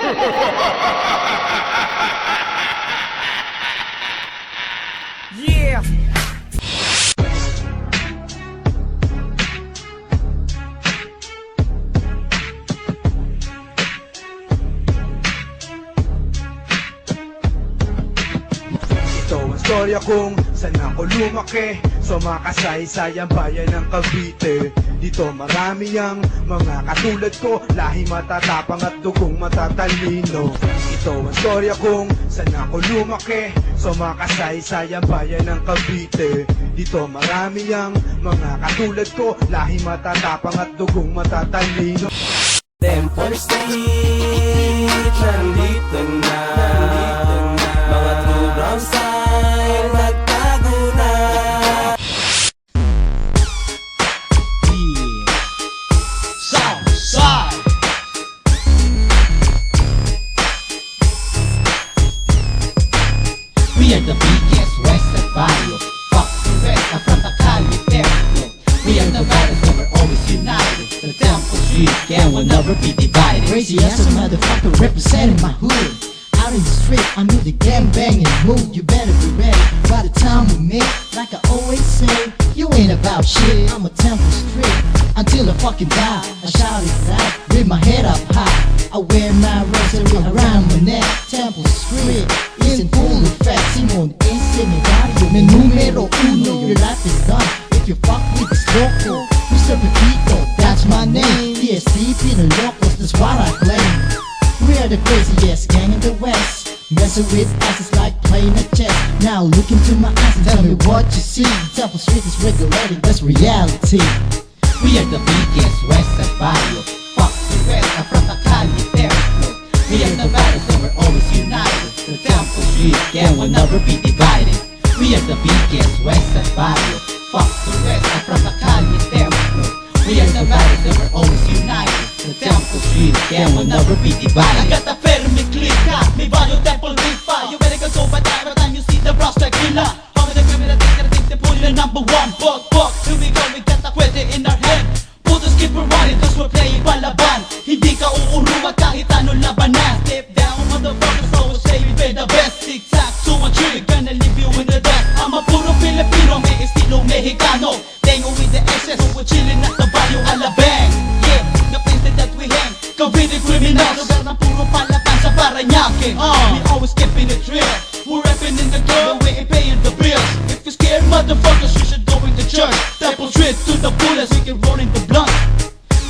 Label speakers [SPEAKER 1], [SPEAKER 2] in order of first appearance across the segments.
[SPEAKER 1] Yeah.
[SPEAKER 2] Ito ang storya kung saan ako lumaki, sa makasaysayan bayan ng Cavite. Dito marami ang mga katulad ko, lahi matatapang at dugong matatalino. Ito ang storya kung saan ako lumaki, sa makasaysayan bayan ng Cavite. Dito marami ang mga katulad ko, lahi matatapang at dugong matatalino.
[SPEAKER 3] Temple Street, nandito na. Mga true brown style, nagtago na.
[SPEAKER 1] Southside.
[SPEAKER 4] We are the biggest Westside Barrio. Fuck the rest, I'm from the Cali Temple. We are the baddest, and we're always united. The Temple Street gang will never be divided.
[SPEAKER 5] Crazy ass a motherfucker representing my hood. Out in the street, I'm in the gang banging mood. You better be ready by the time we meet. Like I always say, you ain't about shit. I'm a Temple Street until I fucking die. I shout it out with my head up high. I wear my rosary around my neck. Temple Street is in full effect. Simon es Senegario, mi numero uno. Your life is done if you fuck with this local. Mr. Pepito, that's my name. TST, Pinalocos, that's what I claim. We are the craziest gang in the West. Messing with asses like playing a chess. Now look into my eyes and tell me what you see. Temple Street is regulated, that's reality.
[SPEAKER 4] We are the biggest Westside Barrio. Fuck the rest, I'm from the Cali Temple. We are the baddest, and we're always united. The Temple Street gang will never be divided. We are the biggest Westside Barrio. Fuck the rest, I'm from the Cali Temple. We are the baddest, and we're always united. The Temple Street gang will never be divided.
[SPEAKER 6] I got the firme click, may value temple rifa. You better go so bad every time you see the prospect killer. How the criminal think they pull the number one buck. Here we go, we got the kwete in our hand. Put the skip running, cause we're playing palaban. Hindi ka uuruwa kahit anong labanan. Step down, motherfuckers, always say we be the best. Tic-tac, 2 and 3, gonna leave you in the dust. I'm a puro Filipino, may estilo Mexicano. Tengo with the SS, so we're chilling at the Barrio Alabang. Yeah, napinted that we hang, Cavite criminals. Lugar ng puro palaban sa Parañaque. We always keeping it real. We're rapping in the club, we ain't paying the bills. If you're scared, motherfuckers, you should go into church. Temple Street to the fullest, we can roll in the blunt.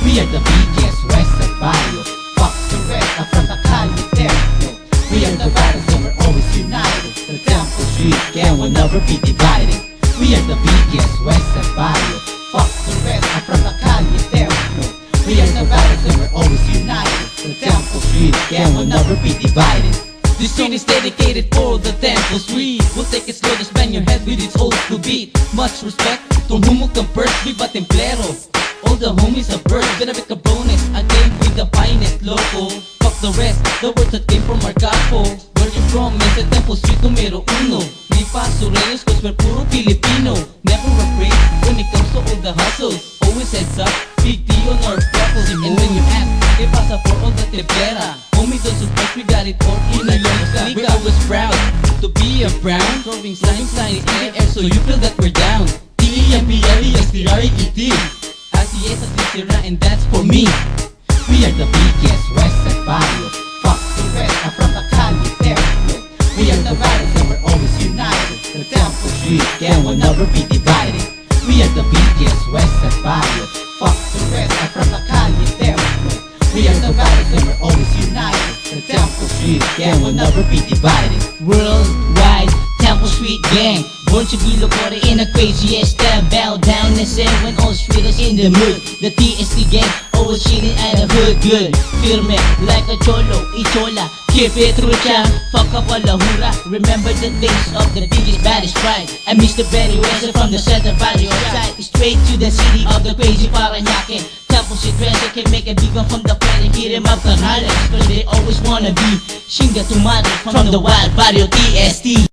[SPEAKER 4] We are the biggest Westside Barrio. Fuck the rest, I'm from the Cali Temple. We are the baddest, and we're always united. The Temple Street gang will never be divided. We are the biggest Westside Barrio. Fuck the rest, I'm from the Cali Temple. We are the baddest, and we're always united. The Temple Street gang will never be divided.
[SPEAKER 6] This street is dedicated for the Temple Street. We'll take it slow, just bang your head with its old school beat. Much respect, don't humok ang first, viva templero. All the homies are birds, gonna be cabrones. I came with the finest loco. Fuck the rest, the words that came from our capo. Where you from? It's a Temple Street numero uno. Di pa Sureños, cause we're puro Filipino. Never afraid when it comes to all the hustles. Always heads up, big D on our freckles. And when you ask, ¿qué pasa for all the teplera? Homie, don't surprise, we got it all in a liga. We're always proud to be a brown. Throwing signs in the air so you feel that we're down. T-E-M-P-L-E-S-T-R-E-E-T. Así es, así será, and that's for me.
[SPEAKER 4] We are the biggest Westside Barrio. Fuck the rest, I'm from the Cali Temple. We are the baddest, and we're always united. The Temple Street gang will never be divided. We are the biggest Westside Barrio. Fuck the rest, I'm from the Cali Temple. We are the baddest, and we're always united. The Temple Street gang will never be divided.
[SPEAKER 6] Worldwide Temple Street gang, born to be located in the craziest style. Bow down and say when all street is in the mood. The TST gang always chilling at the hood good. Firme like a cholo, ichola. Keep it trucha, fuck up all the hura. Remember the days of the biggest baddest pride. I miss the Benny West from the Center Valley outside. Straight to the city of the crazy Parañaque. Temple Street Treasure can make a big one from the planet. Hit him up the highlights, cause they always wanna be Shinga Tumare from the wild Barrio TST.